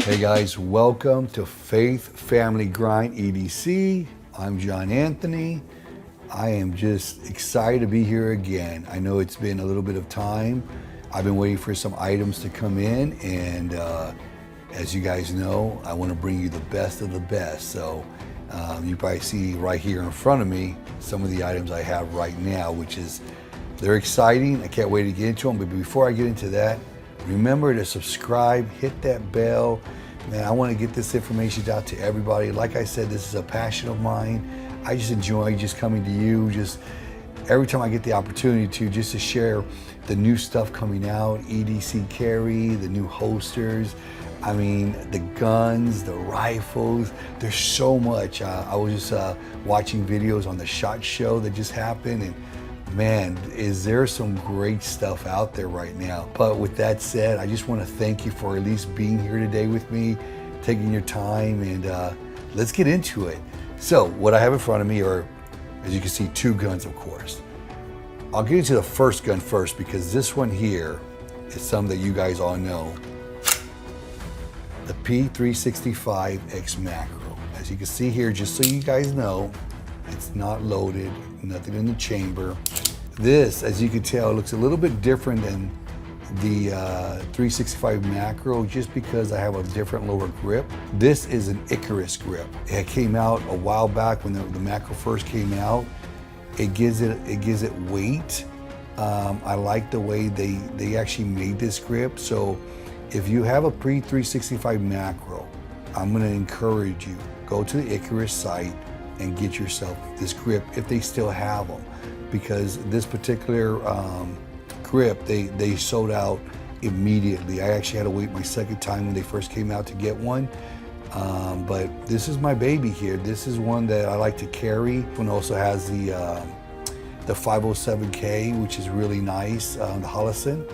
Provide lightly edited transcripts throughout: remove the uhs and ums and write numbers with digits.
Hey guys, welcome to Faith Family Grind EDC. I'm John Anthony. I am just excited to be here again. I know it's been a little bit of time. I've been waiting for some items to come in, and as you guys know, I want to bring you the best of the best. So you probably see right here in front of me some of the items I have right now, which is, they're exciting. I can't wait to get into them. But before I get into that, remember to subscribe, hit that bell. Man, I want to get this information out to everybody. Like I said, this is a passion of mine. I just enjoy just coming to you, just every time I get the opportunity to share the new stuff coming out, EDC carry, the new holsters. I mean, the guns, the rifles, there's so much. I was just watching videos on the SHOT Show that just happened, and man, is there some great stuff out there right now. But with that said, I just want to thank you for at least being here today with me, taking your time, and let's get into it. So what I have in front of me are, as you can see, two guns, of course. I'll get into the first gun first because this one here is something that you guys all know. The P365 X-Macro. As you can see here, just so you guys know, it's not loaded, nothing in the chamber. This, as you can tell, looks a little bit different than the 365 Macro just because I have a different lower grip. This is an Icarus grip. It came out a while back when the Macro first came out. It gives it weight. I like the way they actually made this grip. So if you have a P365 Macro, I'm gonna encourage you, go to the Icarus site and get yourself this grip if they still have them, because this particular grip, they sold out immediately. I actually had to wait my second time when they first came out to get one. But this is my baby here. This is one that I like to carry. One also has the 507K, which is really nice, the Holosun.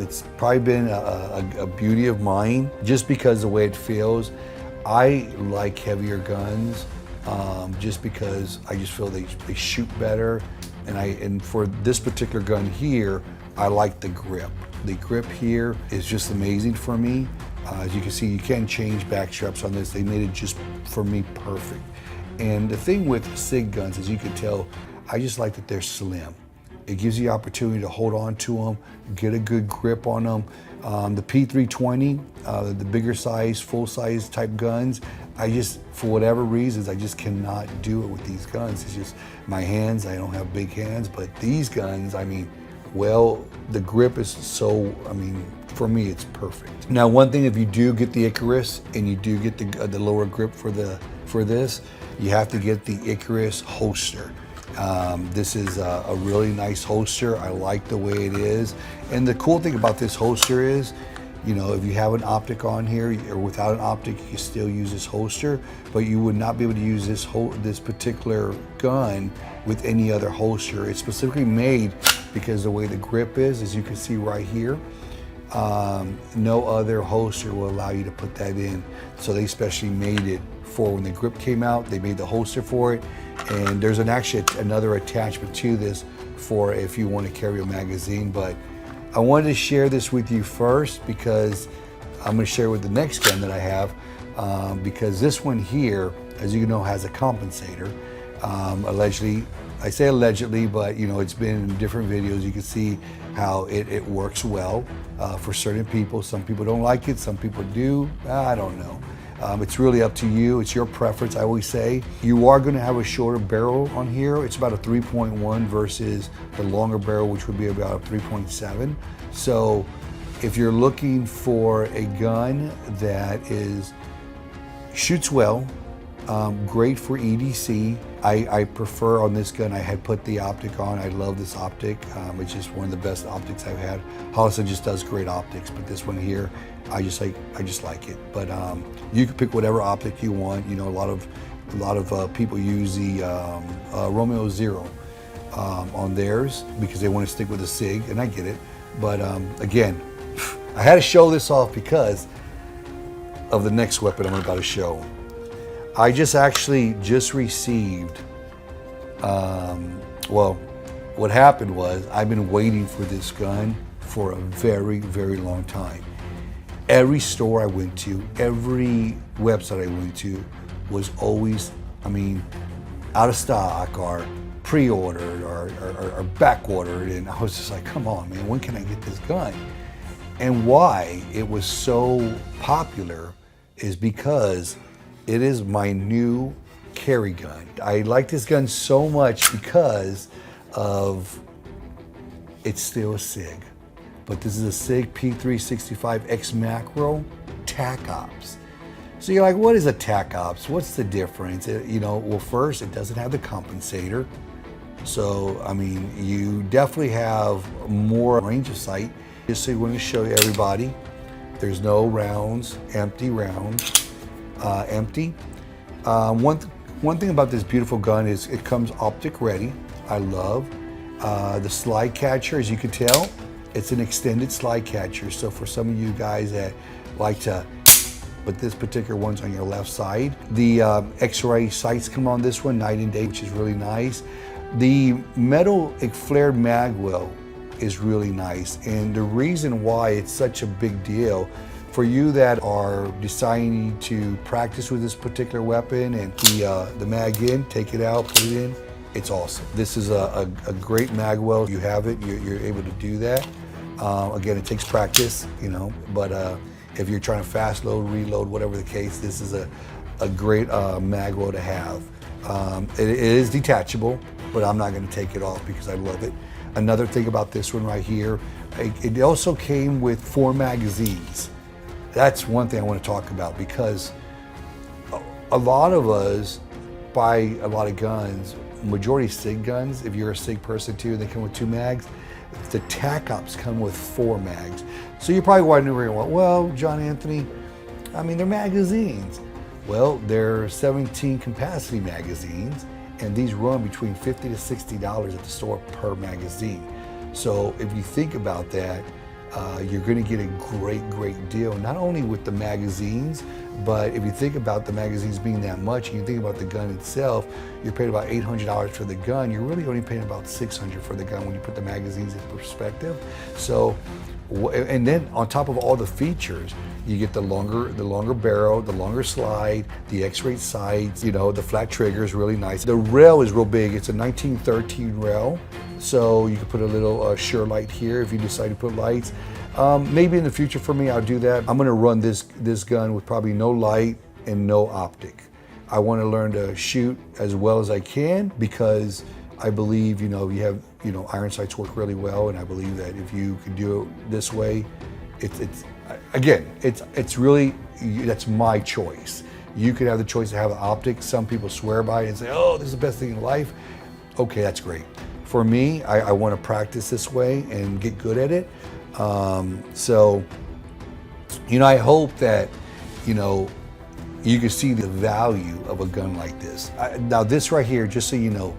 It's probably been a beauty of mine just because the way it feels. I like heavier guns. Just because I just feel they shoot better, and for this particular gun here, I like the grip. The grip here is just amazing for me. As you can see, you can change back straps on this. They made it just for me perfect. And the thing with SIG guns, as you can tell, I just like that they're slim. It gives you the opportunity to hold on to them, get a good grip on them. The P320, the bigger size, full size type guns, I just, for whatever reasons, I just cannot do it with these guns. It's just my hands, I don't have big hands, but these guns, I mean, well, the grip is so, I mean, for me, it's perfect. Now, one thing, if you do get the Icarus and you do get the lower grip for this, you have to get the Icarus holster. This is a really nice holster. I like the way it is. And the cool thing about this holster is, you know, if you have an optic on here or without an optic, you can still use this holster, but you would not be able to use this particular gun with any other holster. It's specifically made because the way the grip is, as you can see right here, no other holster will allow you to put that in. So they specially made it for when the grip came out, they made the holster for it. And there's actually another attachment to this for if you want to carry a magazine. But I wanted to share this with you first because I'm going to share with the next gun that I have, because this one here, as you know, has a compensator. Allegedly, I say allegedly, but you know, it's been in different videos. You can see how it works well for certain people. Some people don't like it, some people do. I don't know. It's really up to you. It's your preference, I always say. You are going to have a shorter barrel on here. It's about a 3.1 versus the longer barrel, which would be about a 3.7. So if you're looking for a gun that shoots well, great for EDC. I prefer on this gun, I had put the optic on. I love this optic. It's just one of the best optics I've had. Holosun just does great optics, but this one here, I just like it. But you can pick whatever optic you want. You know, a lot of people use the Romeo Zero on theirs because they want to stick with the SIG, and I get it. But again, I had to show this off because of the next weapon I'm about to show. I just received, well, what happened was I've been waiting for this gun for a very, very long time. Every store I went to, every website I went to was always, I mean, out of stock or pre-ordered or back-ordered. And I was just like, come on, man, when can I get this gun? And why it was so popular is because it is my new carry gun. I like this gun so much because of it's still a SIG. But this is a SIG P365 X-Macro Tacops. So you're like, what is a Tacops? What's the difference? Well, first, it doesn't have the compensator. So, I mean, you definitely have more range of sight. Just so you want to show you everybody, there's no rounds, empty rounds, empty. One thing about this beautiful gun is it comes optic ready. I love the slide catcher, as you can tell. It's an extended slide catcher, so for some of you guys that like to, but this particular one's on your left side. The X-ray sights come on this one, night and day, which is really nice. The metal flared mag well is really nice, and the reason why it's such a big deal for you that are deciding to practice with this particular weapon and the mag in, take it out, put it in, it's awesome. This is a great mag well. You have it, you're able to do that. Again, it takes practice, but if you're trying to fast load, reload, whatever the case, this is a great mag well to have. It is detachable, but I'm not going to take it off because I love it. Another thing about this one right here, it also came with 4 magazines. That's one thing I want to talk about, because a lot of us buy a lot of guns, majority SIG guns. If you're a SIG person too, they come with 2 mags. The Tacops come with 4 mags. So you're probably wondering, well, John Anthony, I mean, they're magazines. Well, they're 17 capacity magazines, and these run between $50 to $60 at the store per magazine. So if you think about that, you're going to get a great deal, not only with the magazines, but if you think about the magazines being that much, and you think about the gun itself, you're paying about $800 for the gun. You're really only paying about $600 for the gun when you put the magazines in perspective. So, and then on top of all the features, you get the longer barrel, the longer slide, the X-ray sights, the flat trigger is really nice. The rail is real big. It's a 1913 rail, so you can put a little Sure light here if you decide to put lights. Maybe in the future for me, I'll do that. I'm gonna run this gun with probably no light and no optic. I wanna learn to shoot as well as I can, because I believe, you have, iron sights work really well, and I believe that if you can do it this way, it's really, that's my choice. You could have the choice to have an optic. Some people swear by it and say, oh, this is the best thing in life. Okay, that's great. For me, I want to practice this way and get good at it. So, I hope that, you can see the value of a gun like this. Now this right here, just so you know,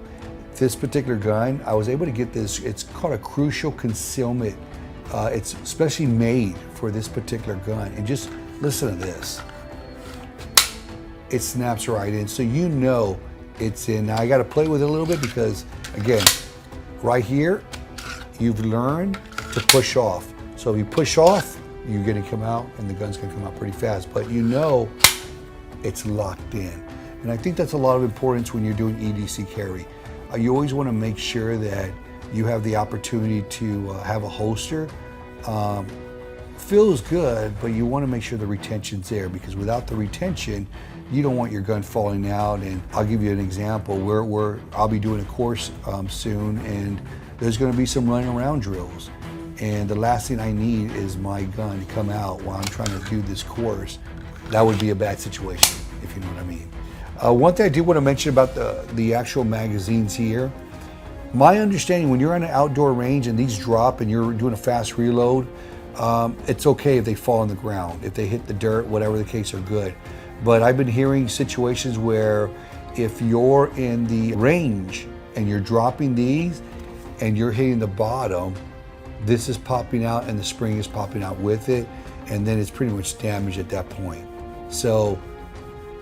this particular gun, I was able to get this, it's called a crucial concealment. It's specially made for this particular gun. And just listen to this. It snaps right in, so it's in. Now I gotta play with it a little bit because, again, right here, you've learned to push off. So if you push off, you're gonna come out and the gun's gonna come out pretty fast, but it's locked in. And I think that's a lot of importance when you're doing EDC carry. You always wanna make sure that you have the opportunity to have a holster. Feels good, but you wanna make sure the retention's there, because without the retention, you don't want your gun falling out. And I'll give you an example. I'll be doing a course soon, and there's gonna be some running around drills. And the last thing I need is my gun to come out while I'm trying to do this course. That would be a bad situation, if you know what I mean. One thing I do want to mention about the actual magazines here, my understanding, when you're on an outdoor range and these drop and you're doing a fast reload, it's okay if they fall on the ground. If they hit the dirt, whatever the case, are good. But I've been hearing situations where if you're in the range and you're dropping these and you're hitting the bottom, this is popping out and the spring is popping out with it, and then it's pretty much damaged at that point. So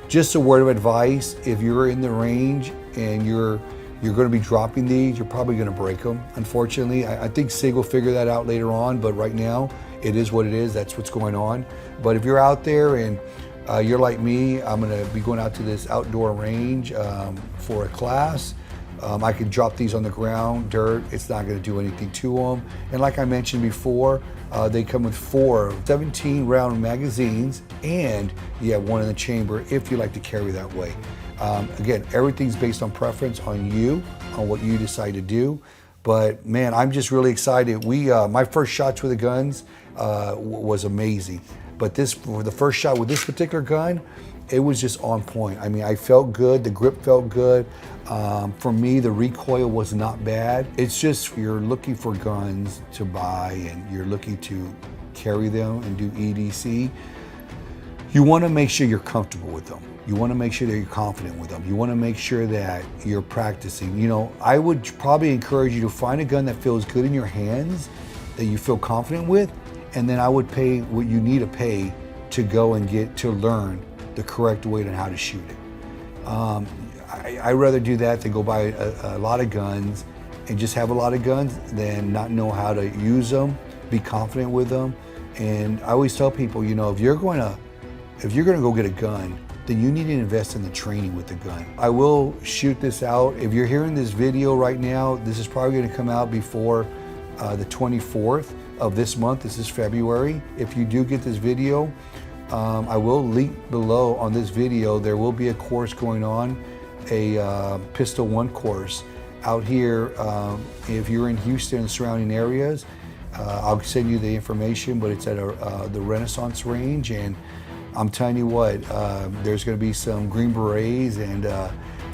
just a word of advice, if you're in the range and you're going to be dropping these, you're probably going to break them. Unfortunately, I think SIG will figure that out later on, but right now, it is what it is. That's what's going on. But if you're out there and you're like me, I'm gonna be going out to this outdoor range for a class. I can drop these on the ground, dirt, it's not gonna do anything to them. And like I mentioned before, they come with 4 17 round magazines, and you have one in the chamber if you like to carry that way. Again, everything's based on preference, on you, on what you decide to do. But man, I'm just really excited. My first shots with the guns was amazing. But for the first shot with this particular gun, it was just on point. I mean, I felt good, the grip felt good. For me, the recoil was not bad. It's just, you're looking for guns to buy and you're looking to carry them and do EDC. You wanna make sure you're comfortable with them. You wanna make sure that you're confident with them. You wanna make sure that you're practicing. You know, I would probably encourage you to find a gun that feels good in your hands, that you feel confident with, and then I would pay what you need to pay to go and get to learn the correct way on how to shoot it. I'd rather do that than go buy a lot of guns and just have a lot of guns than not know how to use them, be confident with them. And I always tell people, you know, if you're gonna go get a gun, then you need to invest in the training with the gun. I will shoot this out. If you're hearing this video right now, this is probably gonna come out before the 24th of this month. This is February. If you do get this video, I will link below on this video. There will be a course going on, a Pistol 1 course out here. If you're in Houston and surrounding areas, I'll send you the information, but it's at the Renaissance range. And I'm telling you what, there's going to be some Green Berets, and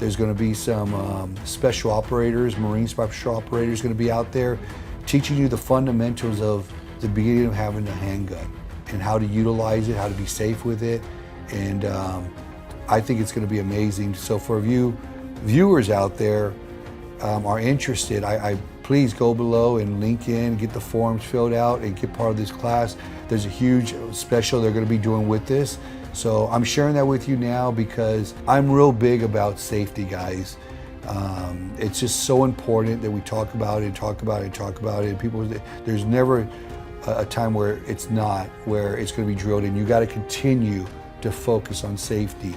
there's going to be some special operators, Marine special operators going to be out there teaching you the fundamentals of the beginning of having a handgun and how to utilize it, how to be safe with it. And I think it's going to be amazing. So for you viewers out there are interested, I please go below and link in, get the forms filled out and get part of this class. There's a huge special they're going to be doing with this. So I'm sharing that with you now because I'm real big about safety, guys. It's just so important that we talk about it, talk about it, talk about it. People, there's never a time where it's going to be drilled in. You got to continue to focus on safety.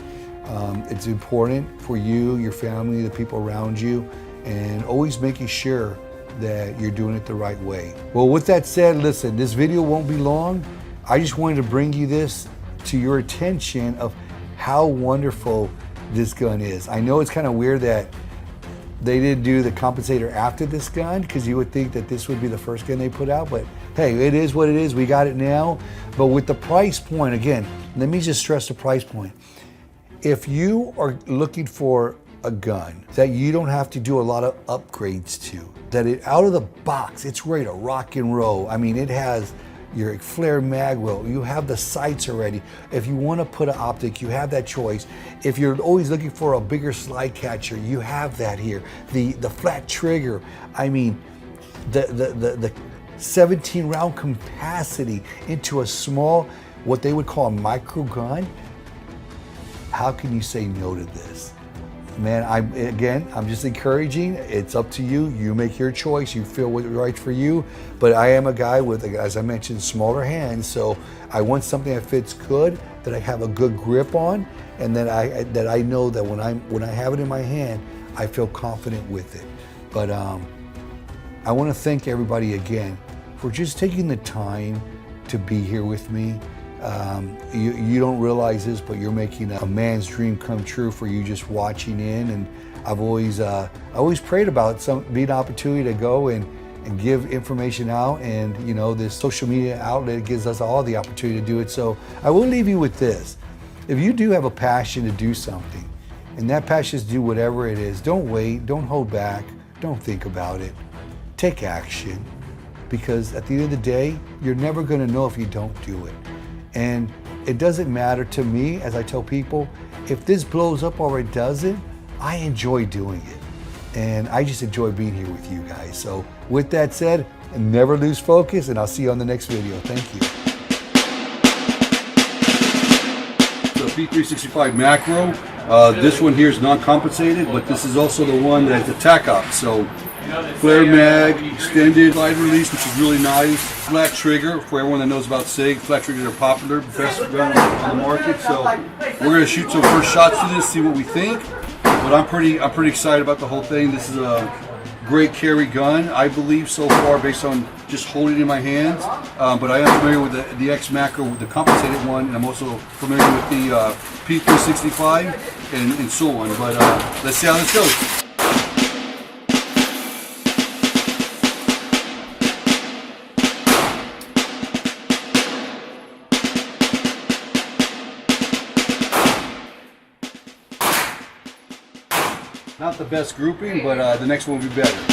It's important for you, your family, the people around you, and always making sure that you're doing it the right way. Well, with that said, listen, this video won't be long. I just wanted to bring you this to your attention of how wonderful this gun is. I know it's kind of weird that they didn't do the Compensator after this gun, because you would think that this would be the first gun they put out, but hey, it is what it is. We got it now. But with the price point, again, let me just stress the price point. If you are looking for a gun that you don't have to do a lot of upgrades to, that it out of the box, it's ready to rock and roll. I mean, it has your flare mag well, you have the sights already. If you want to put an optic, you have that choice. If you're always looking for a bigger slide catcher, you have that here. The flat trigger, I mean, the 17 round capacity into a small, what they would call a micro gun. How can you say no to this? Man, I'm just encouraging. It's up to you. You make your choice. You feel what's right for you. But I am a guy with, as I mentioned, smaller hands. So I want something that fits good, that I have a good grip on, and that I know that when I have it in my hand, I feel confident with it. But I want to thank everybody again for just taking the time to be here with me. You don't realize this, but you're making a man's dream come true for you just watching in. And I've always prayed about being an opportunity to go and give information out. And you know, this social media outlet gives us all the opportunity to do it. So I will leave you with this. If you do have a passion to do something, and that passion is do whatever it is, don't wait, don't hold back, don't think about it. Take action, because at the end of the day, you're never going to know if you don't do it. And it doesn't matter to me, as I tell people, if this blows up or it doesn't, I enjoy doing it. And I just enjoy being here with you guys. So with that said, never lose focus, and I'll see you on the next video. Thank you. So P365 Macro. This one here is non-compensated, but this is also the one that's a Tacops. So Flare mag, extended slide release, which is really nice. Flat trigger, for everyone that knows about SIG, flat triggers are popular, best gun on the market. So we're gonna shoot some first shots to this, see what we think. But I'm pretty excited about the whole thing. This is a great carry gun, I believe, so far, based on just holding it in my hands. But I am familiar with the X-Macro, with the compensated one, and I'm also familiar with the P365 and so on. But let's see how this goes. Not the best grouping, but the next one will be better.